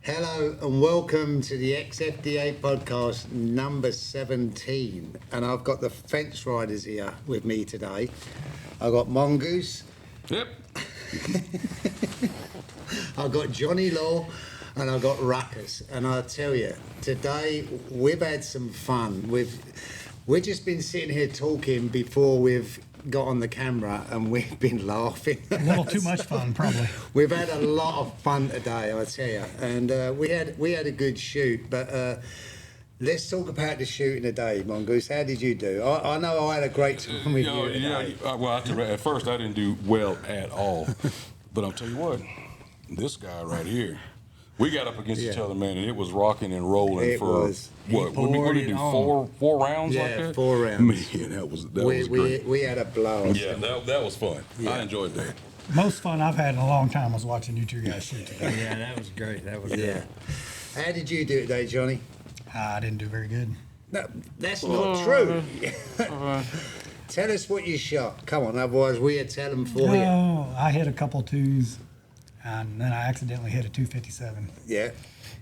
Hello and welcome to the XFDA Podcast number 17. And I've got the fence riders here with me today. I've got Mongoose. Yep. I've got Johnny Law and I've got Ruckus. And I tell you, today we've had some fun. We've just been sitting here talking before we've got on the camera and we've been laughing. A little too much fun, probably. We've had a lot of fun today, I tell you, and we had a good shoot. But let's talk about the shooting today, Mongoose. How did you do? I know I had a great time with you today. Well, at first I didn't do well at all, but I'll tell you what, this guy right here, we got up against each other, man, and it was rocking and rolling what did we do? Four rounds like that? 4 rounds. Man, that was great. We had a blow. Yeah, that was fun. Yeah. I enjoyed that. Most fun I've had in a long time was watching you two guys shoot together. Yeah, that was great. That was good. How did you do today, Johnny? I didn't do very good. No, that's not true. Tell us what you shot. Come on, otherwise we'll tell them for you. Oh, I hit a couple twos, and then I accidentally hit a 257. Yeah.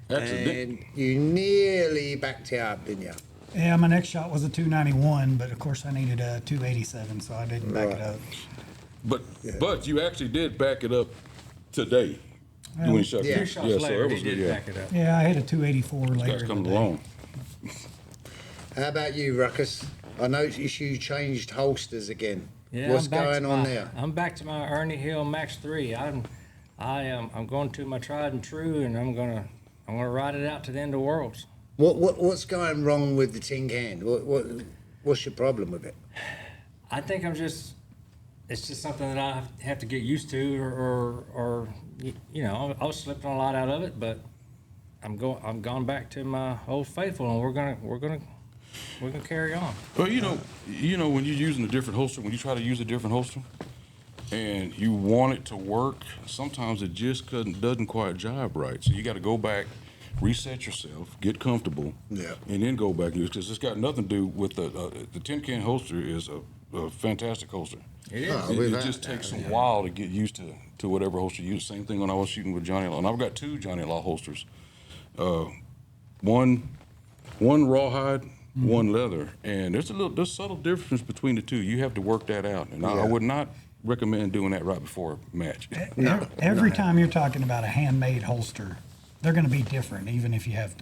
And you nearly backed it up, didn't you? Yeah, my next shot was a 291, but of course I needed a 287, so I didn't back it up. But you actually did back it up today. Well, When you shot yeah. Two shots so later, it was he good. did Yeah, back it up. Yeah, I hit a 284 later. guys in coming the day. along. How about you, Ruckus? I noticed you changed holsters again. Yeah, What's I'm back going to on my- there? I'm back to my Ernie Hill Max 3. I'm going to my tried and true, and I'm gonna ride it out to the end of worlds. What's going wrong with the tin can? What's your problem with it? I think it's just something that I have to get used to, or I was slipping a lot out of it, but I'm gone back to my old faithful, and we're gonna carry on. Well, you know, when you're using a different holster, when you try to use a different holster, and you want it to work, sometimes it just doesn't quite jive right. So you got to go back, reset yourself, get comfortable, and then go back and use it. Because it's got nothing to do with the tin can holster is a fantastic holster. It is. It just takes a while to get used to whatever holster you use. Same thing when I was shooting with Johnny Law. And I've got 2 Johnny Law holsters. One rawhide, one leather. And there's subtle difference between the two. You have to work that out. And I would not recommend doing that right before a match. Every time you're talking about a handmade holster, they're going to be different, even if you have,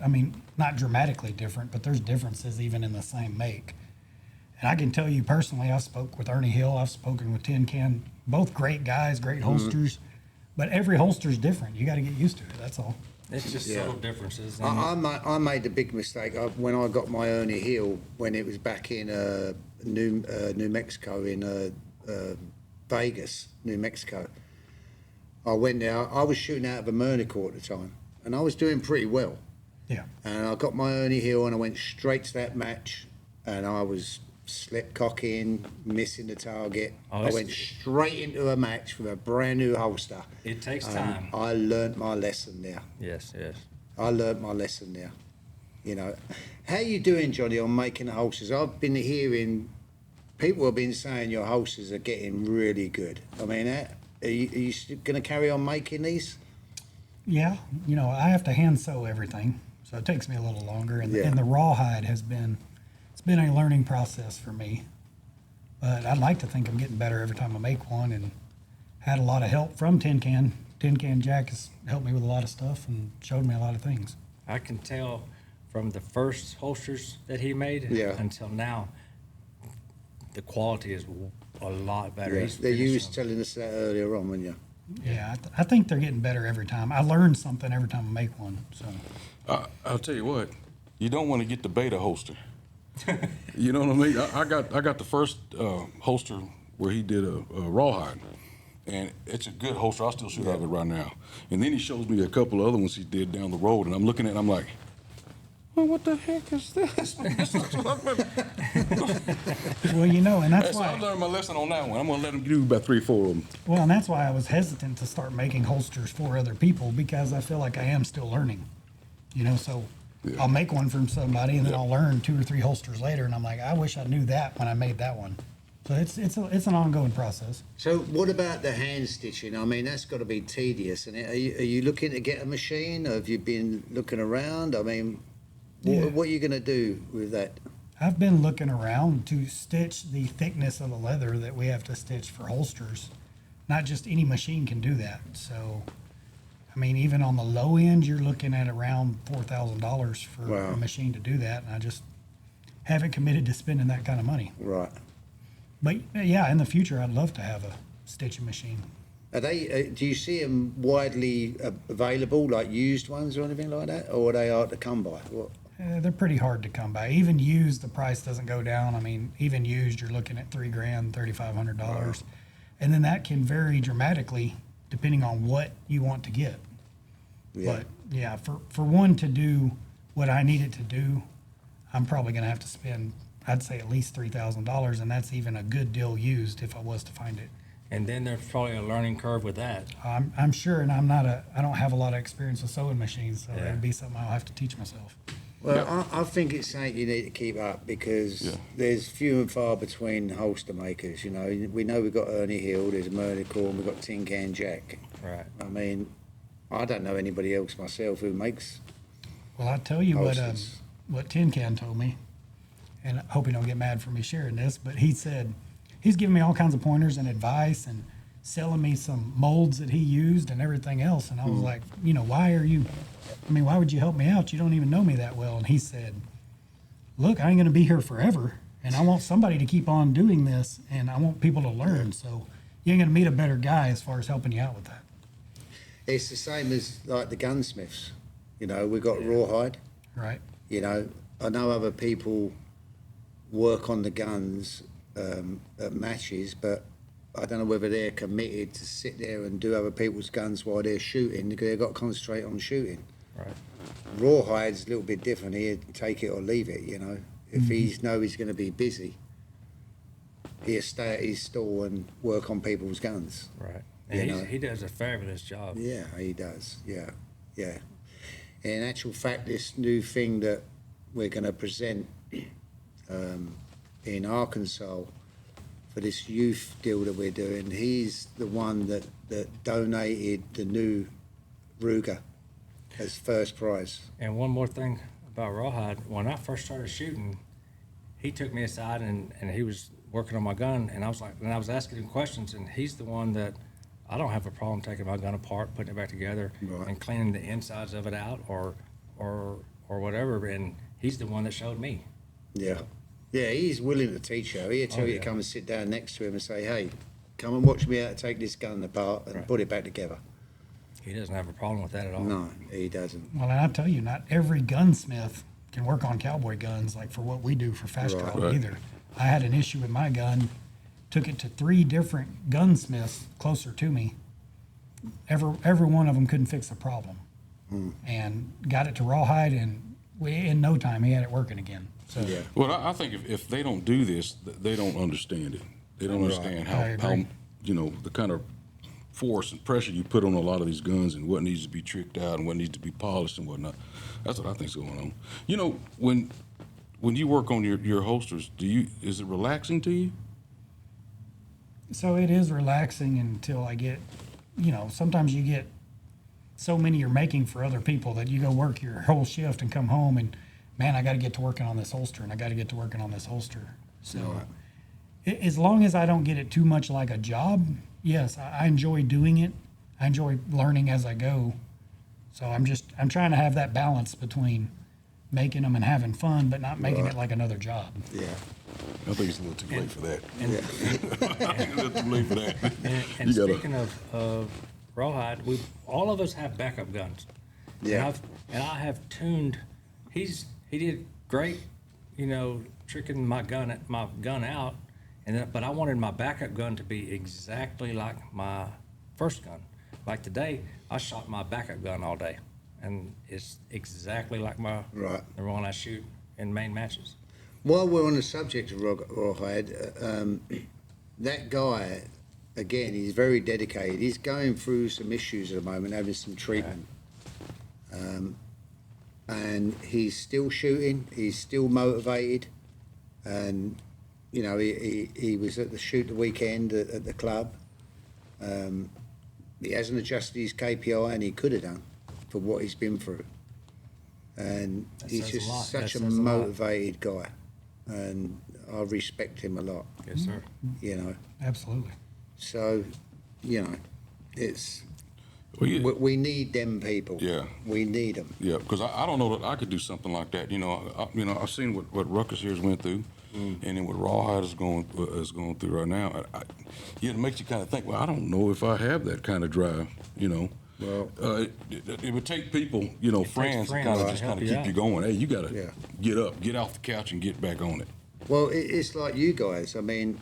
not dramatically different, but there's differences even in the same make. And I can tell you personally, I spoke with Ernie Hill, I've spoken with Tin Can, both great guys, great holsters, but every holster is different. You got to get used to it, that's all. It's just subtle differences. I made a big mistake when I got my Ernie Hill when it was back in New Mexico, in Vegas, New Mexico. I went there. I was shooting out of a Murnicore at the time, and I was doing pretty well. Yeah. And I got my Ernie Hill, and I went straight to that match, and I was slip cocking, missing the target. I went straight into a match with a brand new holster. It takes time. I learnt my lesson there. Yes. I learnt my lesson there. You know, how you doing, Johnny, on making the holsters? I've been hearing people have been saying your holsters are getting really good. I mean, are you going to carry on making these? Yeah, I have to hand sew everything, so it takes me a little longer. And the rawhide it's been a learning process for me. But I'd like to think I'm getting better every time I make one, and had a lot of help from Tin Can. Tin Can Jack has helped me with a lot of stuff and showed me a lot of things. I can tell from the first holsters that he made until now, the quality is a lot better. Yeah, you was telling us that earlier on, weren't you? Yeah, I think they're getting better every time. I learn something every time I make one. So I'll tell you what, you don't want to get the beta holster. You know what I mean? I got the first holster where he did a rawhide, and it's a good holster. I still shoot out of it right now. And then he shows me a couple of other ones he did down the road, and I'm looking at it and I'm like, well, what the heck is this? Well, and that's So why I learned my lesson on that one. I'm going to let him do about 3 or 4 of them. Well, and that's why I was hesitant to start making holsters for other people, because I feel like I am still learning. So I'll make one from somebody and then I'll learn 2 or 3 holsters later, and I'm like, I wish I knew that when I made that one. So it's an ongoing process. So what about the hand stitching? I mean, that's got to be tedious. And are you looking to get a machine? Or have you been looking around? I mean, Yeah. what are you going to do with that? I've been looking around to stitch the thickness of the leather that we have to stitch for holsters. Not just any machine can do that. So, I mean, even on the low end, you're looking at around $4,000 for Wow. a machine to do that. And I just haven't committed to spending that kind of money. Right. But yeah, in the future, I'd love to have a stitching machine. Are they? Do you see them widely available, like used ones or anything like that, or are they hard to come by? What? They're pretty hard to come by. Even used, the price doesn't go down. I mean, even used, you're looking at $3,000, $3,500, and then that can vary dramatically depending on what you want to get. Yeah. But yeah, for one to do what I need it to do, I'm probably going to have to spend, I'd say, at least $3,000, and that's even a good deal used if I was to find it. And then there's probably a learning curve with that. I'm sure, and I don't have a lot of experience with sewing machines, so Yeah. it'd be something I'll have to teach myself. Well, I think it's something you need to keep up because there's few and far between holster makers. You know, we know we've got Ernie Hill, there's Merlicorn, we've got Tin Can Jack. Right. I mean, I don't know anybody else myself who makes. Well, I'll tell you Holsters. what Tin Can told me, and I hope he don't get mad for me sharing this, but he said he's giving me all kinds of pointers and advice and selling me some molds that he used and everything else. And I was like, why would you help me out? You don't even know me that well. And he said, look, I ain't going to be here forever, and I want somebody to keep on doing this, and I want people to learn. So you ain't going to meet a better guy as far as helping you out with that. It's the same as like the gunsmiths. You know, we've got Rawhide. Right. You know, I know other people work on the guns at matches, but I don't know whether they're committed to sit there and do other people's guns while they're shooting because they've got to concentrate on shooting. Right. Rawhide's a little bit different. He'd take it or leave it, you know. If he's going to be busy, he'll stay at his store and work on people's guns. Right. You And know. he does a fabulous job. Yeah, he does. Yeah, yeah. In actual fact, this new thing that we're going to present in Arkansas for this youth deal that we're doing, he's the one that donated the new Ruger as first prize. And one more thing about Rawhide, when I first started shooting, he took me aside and he was working on my gun, and I was asking him questions, and he's the one that I don't have a problem taking my gun apart, putting it back together, Right. and cleaning the insides of it out or whatever. And he's the one that showed me. Yeah. Yeah, he's willing to teach you. He'll tell Oh, you yeah. to come and sit down next to him and say, hey, come and watch me how to take this gun apart and Right. put it back together. He doesn't have a problem with that at all. No, he doesn't. Well, and I tell you, not every gunsmith can work on cowboy guns like for what we do for fast Right. draw Right. either. I had an issue with my gun, took it to 3 different gunsmiths closer to me. Every one of them couldn't fix the problem, and got it to Rawhide, and in no time he had it working again. So Yeah. Well, I think if they don't do this, they don't understand it. They don't understand I how agree. the kind of force and pressure you put on a lot of these guns and what needs to be tricked out and what needs to be polished and whatnot. That's what I think's going on. You know, when you work on your holsters, is it relaxing to you? So it is relaxing until I get, sometimes you get so many you're making for other people that you go work your whole shift and come home and, man, I got to get to working on this holster and I got to get to working on this holster. So as long as I don't get it too much like a job, yes, I enjoy doing it. I enjoy learning as I go. So I'm trying to have that balance between making them and having fun, but not making it like another job. Yeah. I think it's a little too late for that. Yeah. A little too late for that. And You gotta- speaking of Rawhide, all of us have backup guns. Yeah. And I have tuned. He did great, tricking my gun out, but I wanted my backup gun to be exactly like my first gun. Like today, I shot my backup gun all day, and it's exactly like Right. the one I shoot in main matches. While we're on the subject of Rawhide, that guy, again, he's very dedicated. He's going through some issues at the moment, having some treatment. And he's still shooting, he's still motivated, and, you know, he was at the shoot the weekend at the club. He hasn't adjusted his KPI, and he could have done for what he's been through. And That he's says a lot. just such That a says a lot. motivated guy, and I respect him a lot. Yes, sir. You know, Absolutely. so you know, it's Well, yeah. we need them people. Yeah. we need them. Yeah, because I don't know that I could do something like that. You know, I've seen what Ruckus here's went through, and then what Rawhide is going through right now. It makes you kind of think. Well, I don't know if I have that kind of drive. You know, Well, it would take people, you know, friends to friends kind of to just help kind of you keep out. you going. Hey, you gotta Yeah. get up, get off the couch, and get back on it. Well, it's like you guys. I mean,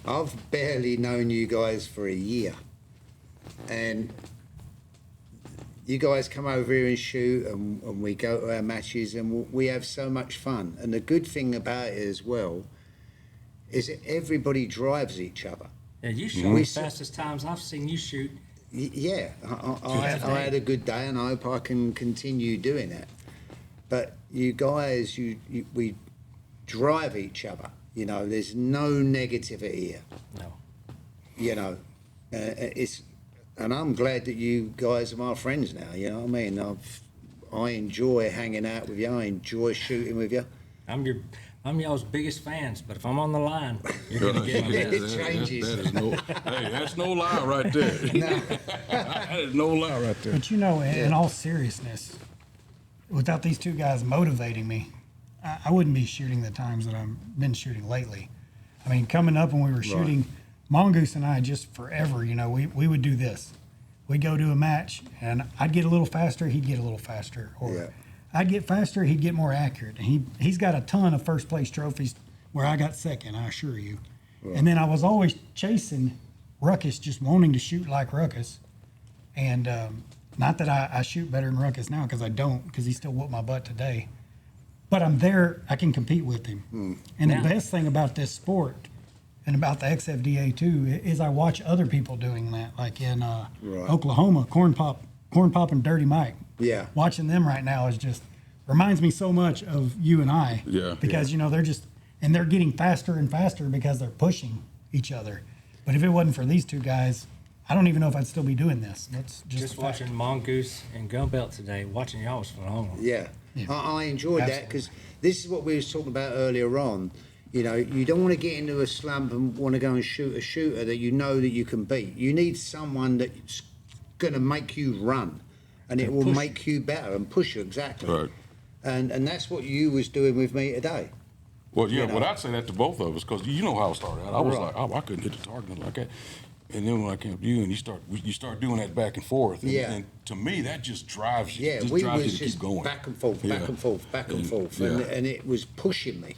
I've barely known you guys for a year, and you guys come over here and shoot, and we go to our matches, and we have so much fun. And the good thing about it as well is that everybody drives each other. Yeah, you shoot We the s- fastest times I've seen you shoot. Yeah, I had a good day, and I hope I can continue doing that. But you guys, we drive each other. You know, there's no negativity here. No. You know, and I'm glad that you guys are my friends now. You know what I mean? I enjoy hanging out with you. I enjoy shooting with you. I'm y'all's biggest fans, but if I'm on the line, you're gonna get my It best. changes. That is no, hey, that's no lie right there. That is no lie right there. But you know, in all seriousness, without these two guys motivating me, I wouldn't be shooting the times that I've been shooting lately. I mean, coming up when we were shooting, Mongoose and I just forever, you know, we would do this. We'd go to a match, and I'd get a little faster, he'd get a little faster. Or Yeah. I'd get faster, he'd get more accurate. And he's got a ton of first place trophies where I got second, I assure you. And then I was always chasing Ruckus, just wanting to shoot like Ruckus. And not that I shoot better than Ruckus now, because I don't, because he still whooped my butt today. But I'm there, I can compete with him. And Now- the best thing about this sport and about the XFDA too is I watch other people doing that, like in Oklahoma, corn pop and Dirty Mike. Yeah. Watching them right now is just reminds me so much of you and I. Yeah. Because you know they're getting faster and faster because they're pushing each other. But if it wasn't for these two guys, I don't even know if I'd still be doing this. That's just Just a fact. watching Mongoose and Gunbelt today, watching y'all was phenomenal. Yeah, Yeah. I enjoyed that because this is what we was talking about earlier on. You know, you don't want to get into a slump and want to go and shoot a shooter that you know that you can beat. You need someone that's going to make you run, and it will push make you better and push you exactly. Right. And that's what you was doing with me today. Well, yeah, You know. well, I'd say that to both of us because you know how I started out. I was Right. like, oh, I couldn't hit the target like that. And then when I came up to you and you start doing that back and forth. And, Yeah. and to me, that just drives you. Yeah, just we drives was you to just keep going. back and forth, Yeah. back and forth, back and forth, yeah. and it was pushing me.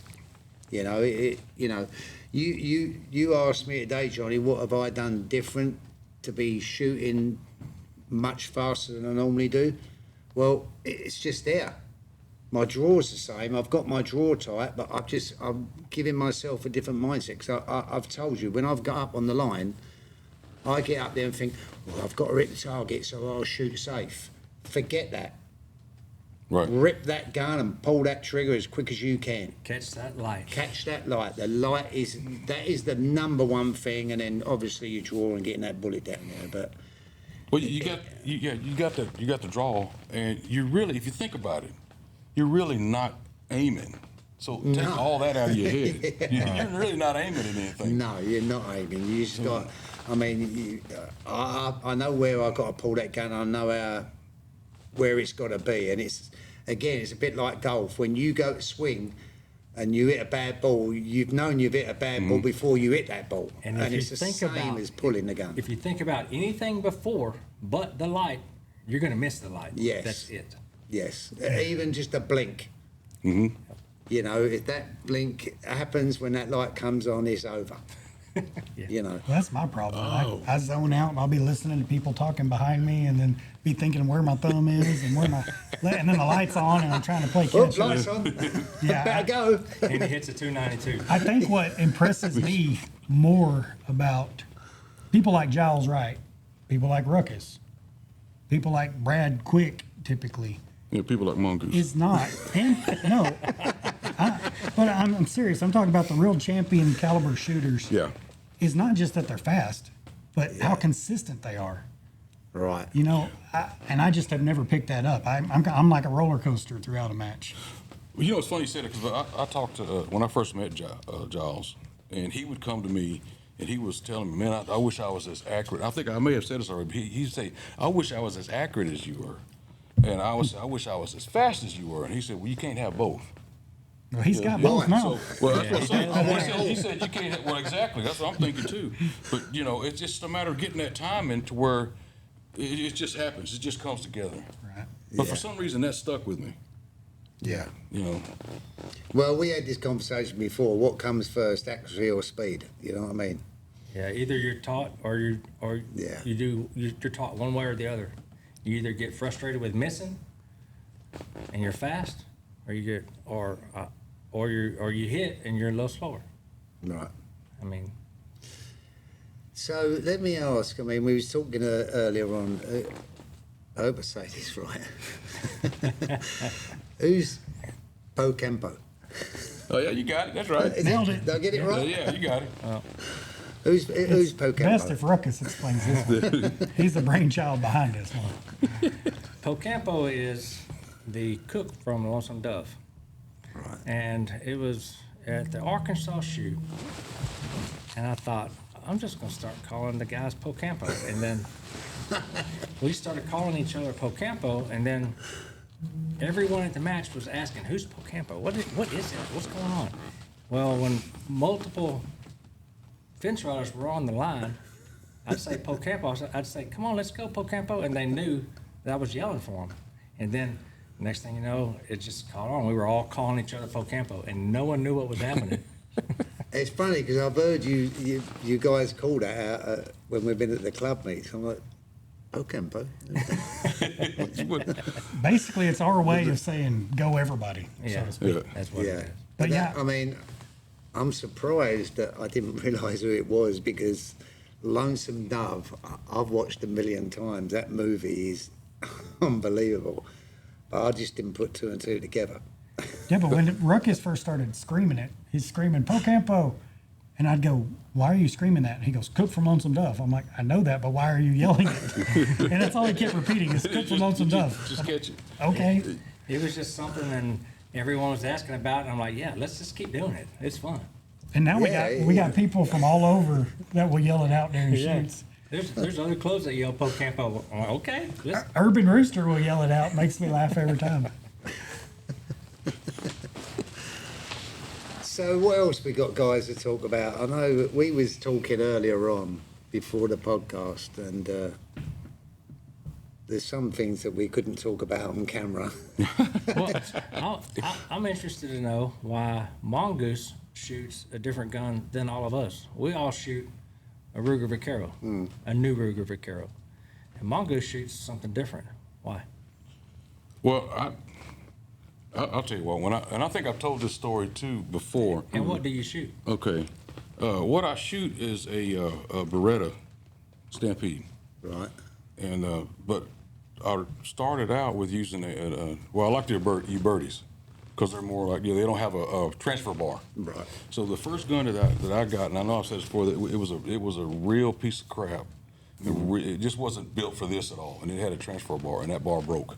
You know, you asked me today, Johnny, what have I done different to be shooting much faster than I normally do? Well, it's just there. My draw's the same. I've got my draw tight, but I'm giving myself a different mindset. Because I've told you, when I've got up on the line, I get up there and think, well, I've got to hit the target, so I'll shoot safe. Forget that. Right. Rip that gun and pull that trigger as quick as you can. Catch that light. Catch that light. The light is the number one thing, and then obviously you draw and getting that bullet down there. But Well, you got the draw, and you really, if you think about it, you're really not aiming. So take all that out of your head. You're really not aiming at anything. no, you're not aiming. You just got. I mean, I know where I got to pull that gun. I know where it's got to be, and it's a bit like golf. When you go to swing and you hit a bad ball, you've known you've hit a bad ball before you hit that ball, And if you it's the think same about- as pulling the gun. If you think about anything before but the light, you're gonna miss the light. Yes. That's it. Yes, even just a blink. You know, if that blink happens when that light comes on, it's over. You know. Well, that's my problem. I zone out and I'll be listening to people talking behind me and then be thinking where my thumb is and and then the light's on and I'm trying to play Oh, catch lights up. on. Yeah, Better go. And he hits a 292. I think what impresses me more about people like Giles Wright, people like Ruckus, people like Brad Quick typically, You know, people like Mongoose. is not, and no, But I'm serious. I'm talking about the real champion caliber shooters. Yeah. Is not just that they're fast, but how consistent they are. Right. You know, I just have never picked that up. I'm like a roller coaster throughout a match. Well, you know, it's funny you said it because I talked to, when I first met Giles, and he would come to me and he was telling me, man, I wish I was as accurate. I think I may have said this already, but he'd say, I wish I was as accurate as you were. And I wish I was as fast as you were. And he said, well, you can't have both. Well, he's got both now. So, well, that's what I'm saying. He said you can't have, well, exactly. That's what I'm thinking too. But, you know, it's just a matter of getting that time in to where it just happens. It just comes together. Right. But for some reason, that stuck with me. Yeah. You know. Well, we had this conversation before. What comes first, accuracy or speed? You know what I mean? Yeah, either you're taught you're taught one way or the other. You either get frustrated with missing, and you're fast, or you get or you hit and you're a little slower. Right. I mean, So let me ask. I mean, we was talking earlier on. I hope I say this right. Who's Po Campo? Oh, yeah, you got it. That's right. Nailed it. Did I get it right? Yeah, you got it. Who's Po Campo? Best if Ruckus explains this one. He's the brainchild behind this one. Po Campo is the cook from Lonesome Dove. Right. And it was at the Arkansas shoot. And I thought, I'm just going to start calling the guys Po Campo. And then we started calling each other Po Campo. And then everyone at the match was asking, who's Po Campo? What is it? What's going on? Well, when multiple fence riders were on the line, I'd say Po Campo. I'd say, come on, let's go, Po Campo. And they knew that I was yelling for them. And then next thing you know, it just caught on. We were all calling each other Po Campo, and no one knew what was happening. It's funny because I've heard you guys call that out when we've been at the club meets. I'm like, Po Campo. Basically, it's our way of saying "go everybody," so Yeah, to speak. Yeah. that's what Yeah. it is. But that, yeah. I mean, I'm surprised that I didn't realise who it was because Lonesome Dove, I've watched a million times. That movie is unbelievable. But I just didn't put two and two together. Yeah, but when Ruckus first started screaming it, he's screaming "Po Campo," and I'd go, "Why are you screaming that?" And he goes, "Cook from Lonesome Dove." I'm like, "I know that, but why are you yelling it?" And that's all he kept repeating is "Cook from Lonesome Dove." Just catch it. Okay. It was just something, and everyone was asking about it. And I'm like, yeah, let's just keep doing it. It's fun. And now we got people from all over that will yell it out during Yeah. shoots. There's other clubs that yell Po Campo. I'm like, okay. Urban Rooster will yell it out. Makes me laugh every time. So what else we got, guys, to talk about? I know we was talking earlier on before the podcast, and there's some things that we couldn't talk about on camera. Well, I'm interested to know why Mongoose shoots a different gun than all of us. We all shoot a Ruger Vaquero, a new Ruger Vaquero. And Mongoose shoots something different. Why? Well, I'll tell you what. I think I've told this story too before. And what do you shoot? Okay, what I shoot is a Beretta Stampede, Right. and but I started out with using I like the Ubertis because they're more like they don't have a transfer bar. Right. So the first gun that I got, and I know I've said this before, that it was a real piece of crap. It just wasn't built for this at all, and it had a transfer bar, and that bar broke,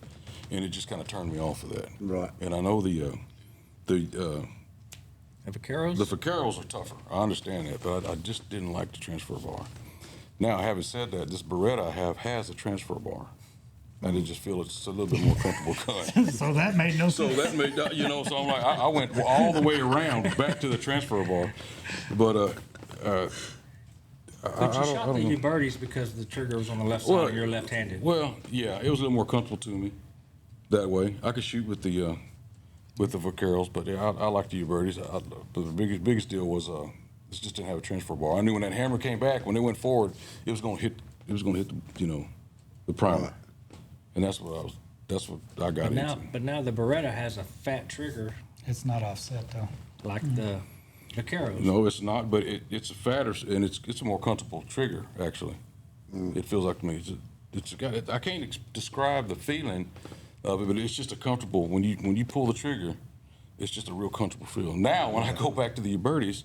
and it just kind of turned me off of that. Right. And I know the Vaqueros? Vaqueros are tougher. I understand that, but I just didn't like the transfer bar. Now, having said that, this Beretta I have has a transfer bar, and I just feel it's a little bit more comfortable gun. So that made no So sense. that made so I'm like I went all the way around back to the transfer bar, but But you shot the Ubertis because the trigger was on the left side and you're left-handed. Well, yeah, it was a little more comfortable to me that way. I could shoot with the Vaqueros, but yeah, I like the Ubertis. But the biggest deal was it just didn't have a transfer bar. I knew when that hammer came back, when it went forward, it was going to hit the primer, Right. and that's what I got into. But now the Beretta has a fat trigger It's not offset though. like the Vaqueros. No, it's not, but it's a fatter and it's a more comfortable trigger actually. It feels like to me. I can't describe the feeling of it, but it's just a comfortable when you pull the trigger. it's just a real comfortable feel. Now, when I go back to the Ubertis,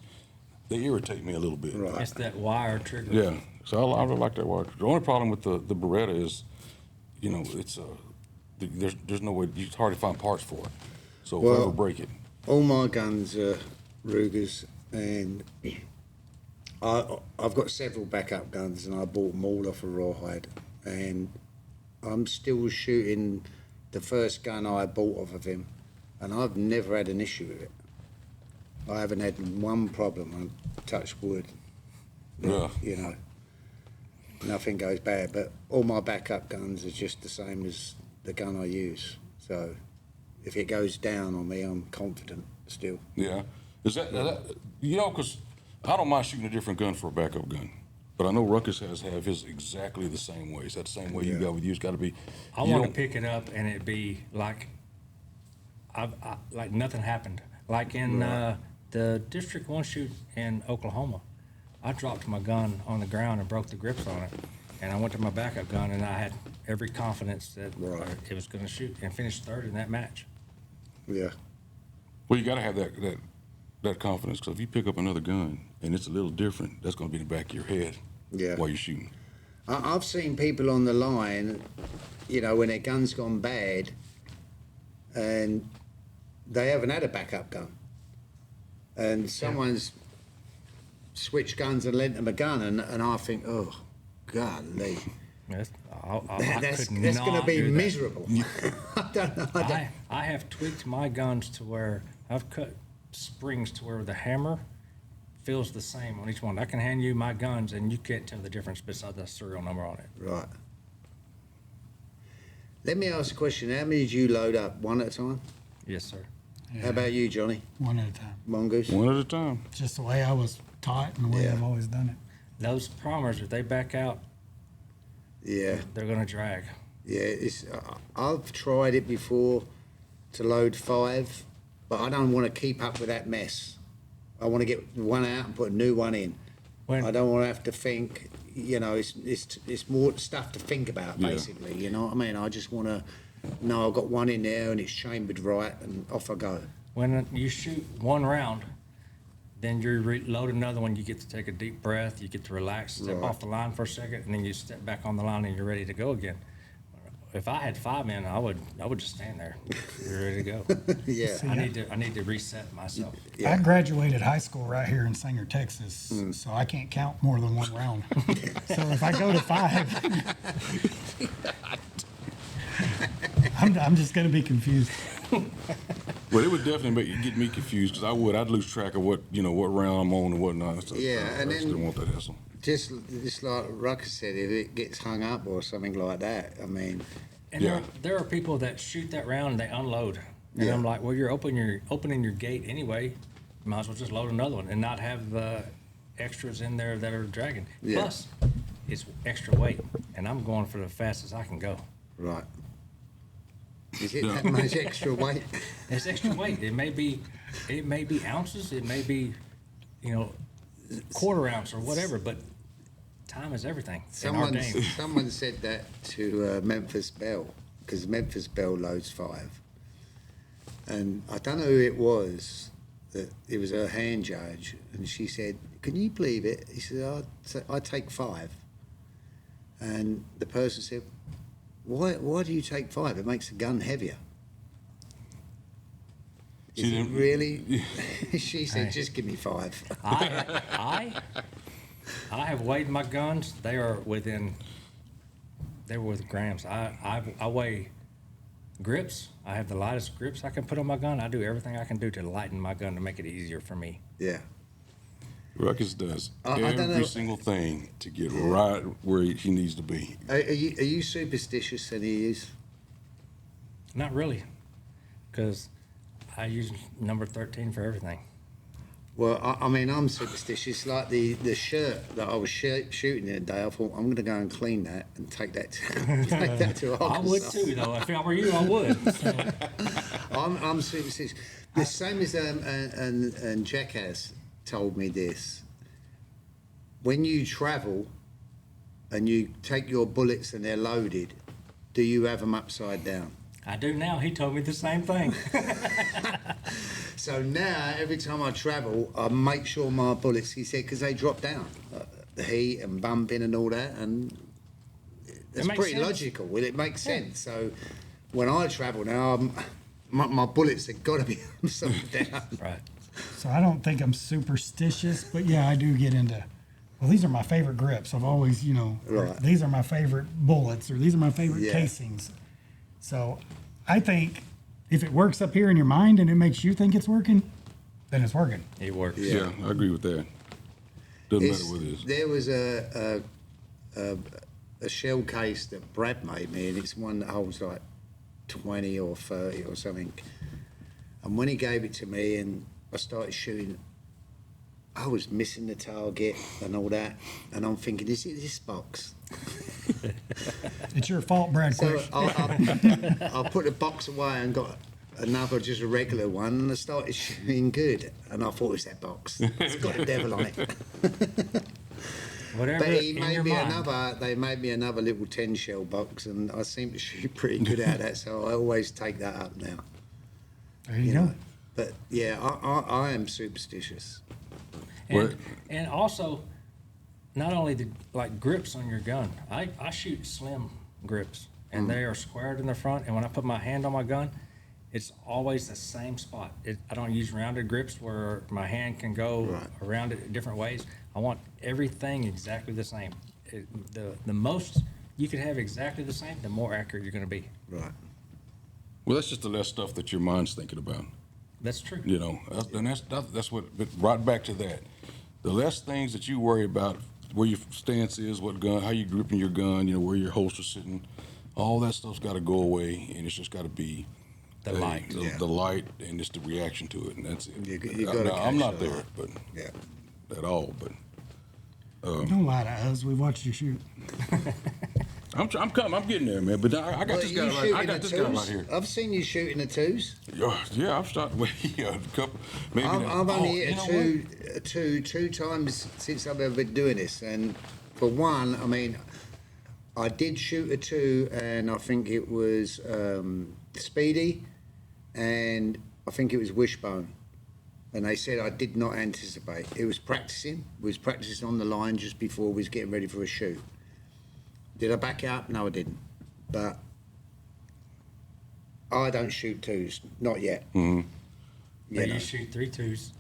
they irritate me a little bit. Right. It's that wire trigger. Yeah, so I really like that wire. The only problem with the Beretta is, you know, it's there's no way, it's hard to find parts for it. So if I ever break it. All my guns are Ruckus, and I've got several backup guns, and I bought them all off of Rawhide, and I'm still shooting the first gun I bought off of him, and I've never had an issue with it. I haven't had one problem. I touch wood. Yeah. You know, nothing goes bad. But all my backup guns are just the same as the gun I use. So if it goes down on me, I'm confident still. Yeah. Is that you know, because I don't mind shooting a different gun for a backup gun. But I know Ruckus have his exactly the same way. Is that the same way you got with you? It's got to be. I want to pick it up and it be like, like nothing happened. Like in the District 1 shoot in Oklahoma, I dropped my gun on the ground and broke the grips on it. And I went to my backup gun and I had every confidence that it was going to shoot and finish third in that match. Yeah. Well, you got to have that confidence, because if you pick up another gun and it's a little different, that's going to be in the back of your head while you're shooting. I've seen people on the line, you know, when their gun's gone bad and they haven't had a backup gun. And someone's switched guns and lent them a gun, and I think, oh, golly. Yes, That's going to be miserable. I don't know. I have tweaked my guns to where I've cut springs to where the hammer feels the same on each one. I can hand you my guns and you can't tell the difference besides the serial number on it. Right. Let me ask a question. How many did you load up? One at a time? Yes, sir. Yeah. How about you, Johnny? One at a time. Mongoose? One at a time. Just the way I was taught and the way I've always done it. Those primers, if they back out, Yeah. they're going to drag. Yeah, I've tried it before to load 5, but I don't want to keep up with that mess. I want to get one out and put a new one in. I don't want to have to think, you know, it's more stuff to think about, basically, you know what I mean? I just want to know I've got one in there and it's chambered right and off I go. When you shoot one round, then you reload another one, you get to take a deep breath, you get to relax, step off the line for a second, and then you step back on the line and you're ready to go again. If I had 5 in, I would just stand there. You're ready to go. Yeah. I need to reset myself. Yeah. I graduated high school right here in Sanger, Texas, so I can't count more than one round. So if I go to 5, I'm just going to be confused. Well, it would definitely get me confused, because I'd lose track of what round I'm on and whatnot. So Yeah, I and just then- didn't want that hassle. Just like Ruckus said, if it gets hung up or something like that, I mean, And Yeah. there are people that shoot that round and they unload. And I'm like, well, you're opening your gate anyway. You might as well just load another one and not have the extras in there that are dragging. Yeah. Plus, it's extra weight, and I'm going for the fastest I can go. right. Is it that much extra weight? It's extra weight. It may be ounces. It may be, quarter ounce or whatever. But time is everything in our game. Someone said that to Memphis Belle, because Memphis Belle loads 5. And I don't know who it was, that it was her hand judge, and she said, "Can you believe it?" He said, I take 5. And the person said, why do you take 5? It makes the gun heavier. Is it really? She said, just give me 5. I have weighed my guns. They were with grams. I weigh grips. I have the lightest grips I can put on my gun. I do everything I can do to lighten my gun to make it easier for me. Yeah. Ruckus does I don't know. every single thing to get right where he needs to be. Are you superstitious, any of yous? Not really, because I use number 13 for everything. Well, I mean, I'm superstitious. Like the shirt that I was shooting the other day, I thought, I'm going to go and clean that and take that to I would too, though. If I were you, I would. I'm superstitious. The same as and Jackass told me this. When you travel and you take your bullets and they're loaded, do you have them upside down? I do now. He told me the same thing. So now, every time I travel, I make sure my bullets, he said, because they drop down. The heat and bumping and all that, and it's makes pretty sense. logical. Well, it makes sense. So when I travel now, my bullets have got to be upside down. Right. So I don't think I'm superstitious, but yeah, I do get into, well, these are my favorite grips. I've always, or Right. these are my favorite bullets, or these are my favorite Yeah. casings. So I think if it works up here in your mind and it makes you think it's working, then it's working. It works. Yeah, I agree with that. Doesn't matter what it is. There was a shell case that Brad made me, and it's one that holds like 20 or 30 or something. And when he gave it to me and I started shooting, I was missing the target and all that. And I'm thinking, is it this box? It's your fault, Brad. So Quick. I put the box away and got another, just a regular one, and I started shooting good. And I thought, it's that box. It's got the devil on it. Whatever But he in made your me mind. they made me another little 10 shell box, and I seem to shoot pretty good at that, so I always take that up now. There you go. But yeah, I am superstitious. And also, not only the like grips on your gun, I shoot slim grips, and they are squared in the front. And when I put my hand on my gun, it's always the same spot. I don't use rounded grips where my hand can go around it different ways. I want everything exactly the same. The most you can have exactly the same, the more accurate you're going to be. Right. Well, that's just the less stuff that your mind's thinking about. That's true. And that's what, but right back to that. The less things that you worry about, where your stance is, what gun, how you gripping your gun, where your holster's sitting, all that stuff's got to go away, and it's just got to be The light. the light, and it's the reaction to it, and that's it. You gotta Now, I'm catch not the there, light. but Yeah. at all. But Don't lie to us. We watched you shoot. I'm coming. I'm getting there, man. But I got this guy right. I got this guy right here. I've seen you shooting the twos. Yeah, I've started. A couple. Maybe I've only hit what? two times since I've ever been doing this, and for one, I mean, I did shoot a two, and I think it was Speedy, and I think it was Wishbone, and they said I did not anticipate. It was practicing. We was practicing on the line just before we was getting ready for a shoot. Did I back out? No, I didn't. But I don't shoot twos, not yet. Mm-hmm. But you shoot 3 twos.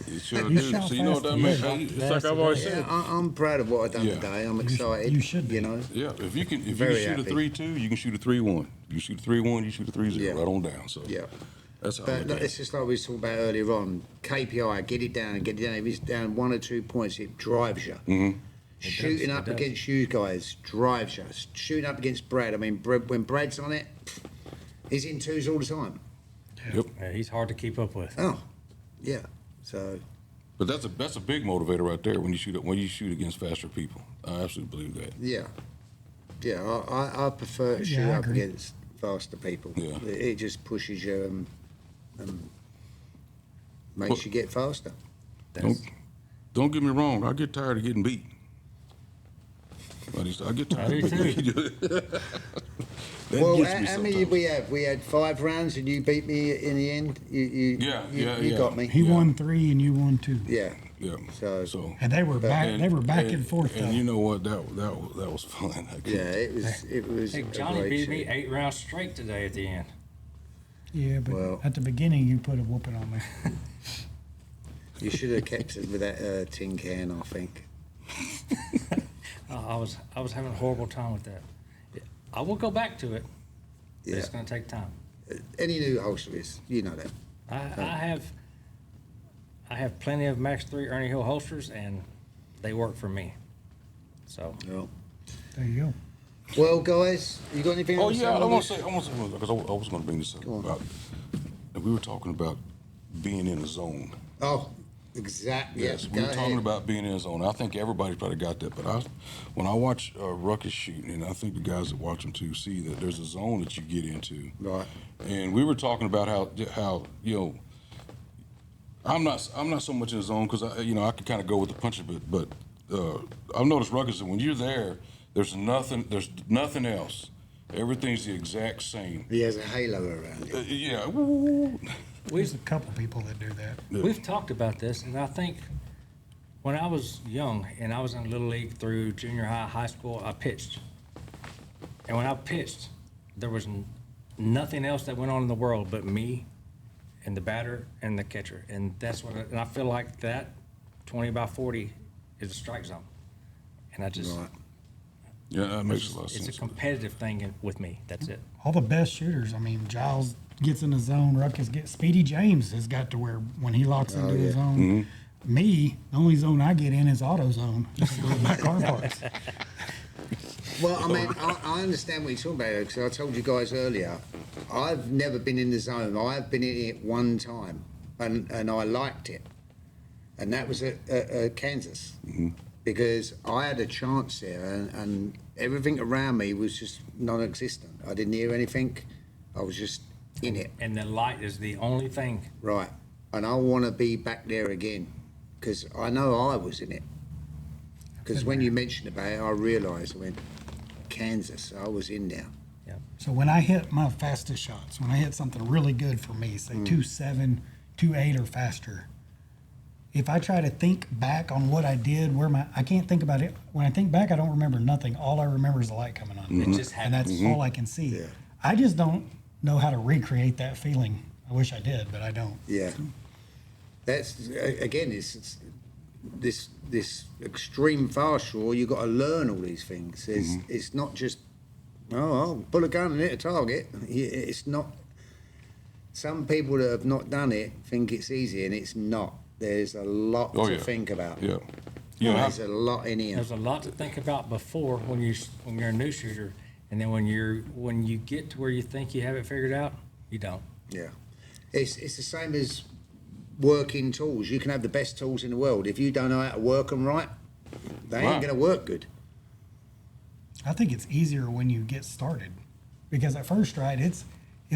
You sure You do. shot So you know what that fast means? today. It's like I've always said. Yeah, I'm proud of what I've done Yeah. today. I'm excited. you should be. Yeah, if you can Very shoot a happy. 3-2, you can shoot a 3-1. You shoot a 3-1, you shoot a 3-0, Yeah. right on down. So Yeah. that's how I But look look, at it's it. just like we was talking about earlier on. KPI, get it down. If it's down 1 or 2 points, it drives you. Mm-hmm. Shooting does, up it does. against you guys drives you. Shooting up against Brad. I mean, when Brad's on it, he's in twos all the time. Yep. Yeah, he's hard to keep up with. Oh, yeah. So, But that's a big motivator right there when you shoot against faster people. I absolutely believe that. yeah. Yeah, I prefer to shoot I up agree. against faster people. Yeah. It just pushes you and makes you get faster. Don't get me wrong. I get tired of getting beat. I get tired I of do getting beat. That Well, gets me how many did sometimes. we have? We had 5 rounds, and you beat me in the end. You Yeah. got me. He won 3 and you won 2. Yeah. Yeah. So- And they were back. And forth. And though. you know what? That was fun. Yeah, it was. Hey, a Johnny great beat me shoot. 8 rounds straight today at the end. Yeah, but Well- at the beginning you put a whooping on me. You should have kept it with that tin can, I think. I was having a horrible time with that. I will go back to it. But Yeah. it's going to take time. Any new holsterers, you know that. I have plenty of Max 3 Ernie Hill holsters, and they work for me. So Well, There you go. well, guys, you got anything Oh else? yeah, I on want this? to say because I was going to bring this up on. about. And we were talking about being in the zone. Oh, exactly. Yes, we were talking about being in the zone. I think everybody probably got that, but when I watch Ruckus shoot, and I think the guys that watch him too see that there's a zone that you get into. Right. And we were talking about how I'm not so much in the zone because I can kind of go with the punch a bit, but I've noticed Ruckus that when you're there, there's nothing else. Everything's the exact same. He has a halo around it. Yeah. Woo. There's a couple people that do that. We've talked about this, and I think when I was young and I was in Little League through junior high, high school, I pitched. And when I pitched, there was nothing else that went on in the world but me and the batter and the catcher. And that's what, and I feel like that 20 by 40 is a strike zone. And I just, Right. Yeah, that makes a lot of it's sense. a competitive thing with me. That's it. All the best shooters. I mean, Giles gets in the zone. Ruckus gets. Speedy James has got to where when he locks into his zone. Me, the only zone I get in is auto zone. Just to go back car parts. Well, I mean, I understand what you're talking about, because I told you guys earlier, I've never been in the zone. I've been in it one time, and I liked it. And that was at Kansas. Because I had a chance there, and everything around me was just non-existent. I didn't hear anything. I was just in it. And the light is the only thing. Right. And I want to be back there again, because I know I was in it. Because when you mentioned about it, I realised, I went, Kansas, I was in there. Yeah. So when I hit my fastest shots, when I hit something really good for me, say 2.7, 2.8 or faster, if I try to think back on what I did, I can't think about it. When I think back, I don't remember nothing. All I remember is the light coming on. It just And happens. that's all I can see. Yeah. I just don't know how to recreate that feeling. I wish I did, but I don't. Yeah. That's, again, it's this extreme fast draw, you've got to learn all these things. It's not just, I'll pull a gun and hit a target. It's not. Some people that have not done it think it's easy, and it's not. There's a lot to think about. Yeah. You know, There's a lot in here. There's a lot to think about before when you're a new shooter, and then when you get to where you think you have it figured out, you don't. Yeah. It's the same as working tools. You can have the best tools in the world. If you don't know how to work them right, they ain't Right. going to work good. I think it's easier when you get started, because at first, right, it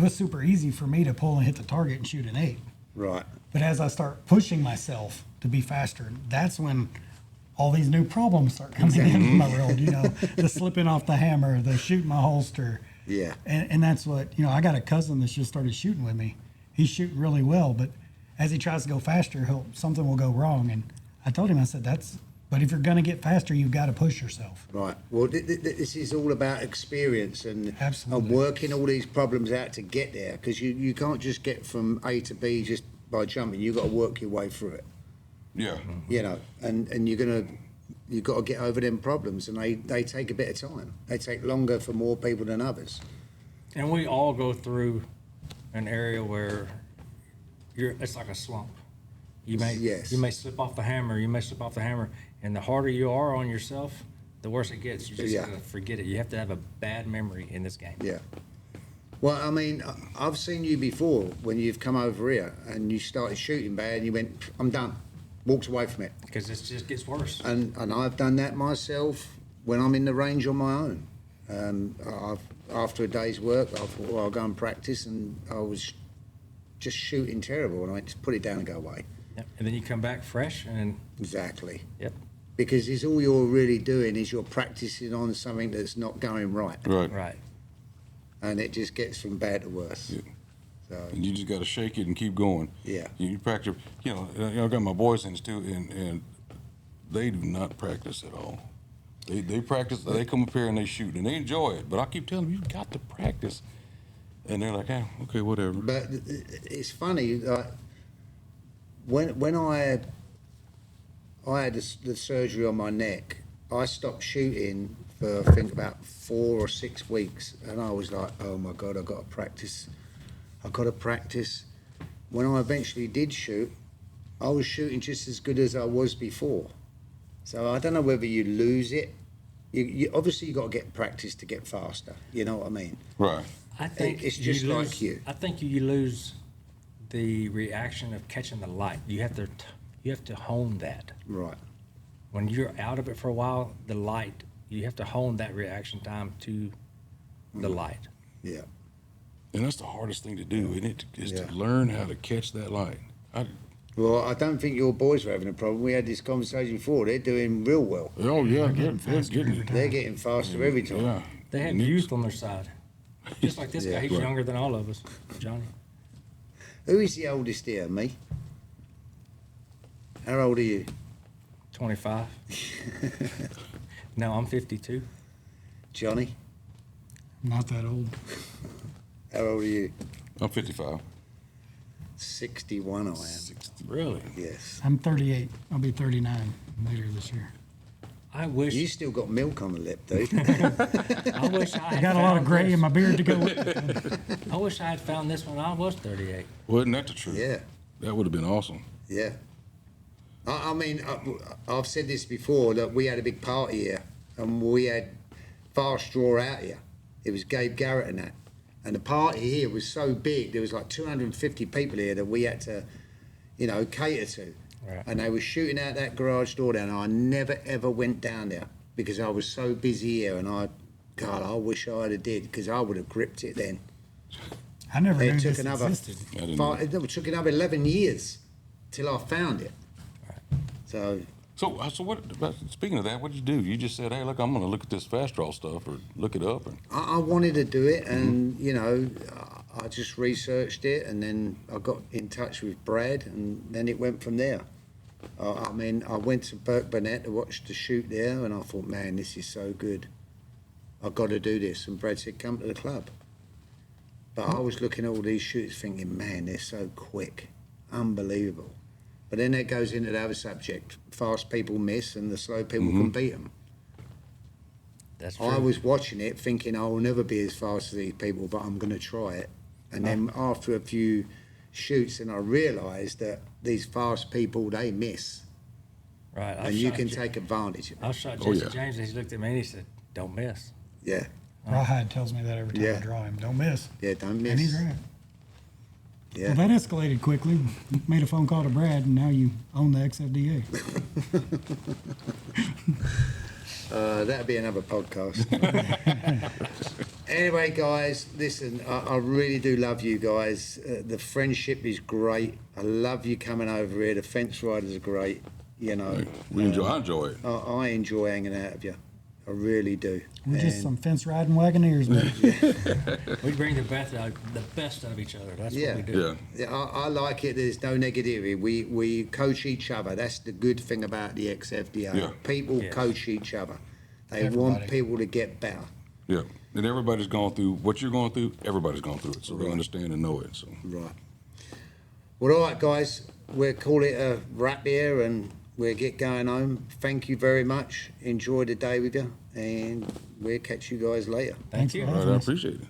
was super easy for me to pull and hit the target and shoot an 8. Right. But as I start pushing myself to be faster, that's when all these new problems start coming into my world. You know, the slipping off the hammer, the shooting my holster. Yeah. And that's what, I got a cousin that's just started shooting with me. He's shooting really well, but as he tries to go faster, something will go wrong. And I told him, I said, but if you're going to get faster, you've got to push yourself. Right. Well, this is all about experience and Absolutely. working all these problems out to get there, because you can't just get from A to B just by jumping. You've got to work your way through it. Yeah. And you've got to get over them problems, and they take a bit of time. They take longer for more people than others. And we all go through an area where it's like a slump. You may slip off the hammer, and the harder you are on yourself, the worse it gets. You just gotta forget it. You have to have a bad memory in this game. Yeah. Well, I mean, I've seen you before when you've come over here and you started shooting bad and you went, I'm done. Walked away from it. Because it just gets worse. And I've done that myself when I'm in the range on my own. After a day's work, I thought, well, I'll go and practice, and I was just shooting terrible, and I went, just put it down and go away. Yep. And then you come back fresh, and Exactly. yep. Because it's all you're really doing is you're practicing on something that's not going right. Right. And it just gets from bad to worse. Yeah. So, And you just got to shake it and keep going. Yeah. You practice. I got my boys in this too, and they do not practice at all. They practice. They come up here and they shoot, and they enjoy it. But I keep telling them, you got to practice. And they're like, okay, whatever. but it's funny, like, when I had the surgery on my neck, I stopped shooting for I think about 4 or 6 weeks, and I was like, oh my God, I've got to practice. When I eventually did shoot, I was shooting just as good as I was before. So I don't know whether you lose it. You obviously you got to get practice to get faster. You know what I mean? Right. I think It's just you like lose, you. I think you lose the reaction of catching the light. You have to hone that. Right. When you're out of it for a while, the light, you have to hone that reaction time to the light. Yeah. And that's the hardest thing to do, isn't it? Is Yeah. to learn how to catch that light. Well, I don't think your boys were having a problem. We had this conversation before. They're doing real well. Oh yeah, getting faster every time. They're getting faster every time. Yeah. They have And youth on their side. Just like this Yeah, guy, he's right. younger than all of us, Johnny. Who is the oldest here, me? How old are you? 25. No, I'm 52. Johnny? Not that old. How old are you? I'm 55. 61 I am. Really? Yes. I'm 38. I'll be 39 later this year. I wish. You still got milk on the lip, dude. I wish I I had got a lot of found gray this. in my beard to go with it. I wish I had found this when I was 38. Wasn't that the truth? Yeah. That would have been awesome. Yeah. I mean, I've said this before, that we had a big party here, and we had fast draw out here. It was Gabe Garrett and that. And the party here was so big, there was like 250 people here that we had to, cater to. Right. And they were shooting out that garage door down. I never, ever went down there because I was so busy here, and I wish I had did, because I would have gripped it then. I never knew It took this another existed. I didn't know. it took another 11 years till I found it. So So what? Speaking of that, what did you do? You just said, "Hey, look, I'm going to look at this fast draw stuff, or look it up." And I wanted to do it, and I just researched it, and then I got in touch with Brad, and then it went from there. I went to Burke Burnett to watch the shoot there, and I thought, man, this is so good. I've got to do this. And Brad said, come to the club. But I was looking at all these shoots thinking, man, they're so quick. Unbelievable. But then that goes into the other subject. Fast people miss, and the slow people can beat them. That's true. I was watching it thinking I will never be as fast as these people, but I'm going to try it. And then after a few shoots, and I realised that these fast people, they miss. Right. And you can take advantage of it. I shot Oh, Jesse yeah. James, and he looked at me and he said, "Don't miss." Yeah, Rawhide tells me that every time I Yeah. draw him. Don't miss. yeah, don't miss. And he's right. Yeah. Well, that escalated quickly. Made a phone call to Brad, and now you own the XFDA. That'll be another podcast. Anyway, guys, listen, I really do love you guys. The friendship is great. I love you coming over here. The fence riders are great. I enjoy it. I enjoy hanging out with you. I really do. We're just And- some fence riding wagoneers, man. We bring the best out of each other. That's Yeah. what we do. Yeah. Yeah, I like it. There's no negativity. We coach each other. That's the good thing about the XFDA. Yeah. People Yes. coach each other. They Everybody. want people to get better. Yeah. And everybody's gone through what you're going through. Everybody's gone through it, so they understand and know it. So Right. Well, all right, guys. We'll call it a wrap here, and we'll get going home. Thank you very much. Enjoy the day with you, and we'll catch you guys later. Thank Thanks you. for all right, having I us. appreciate it.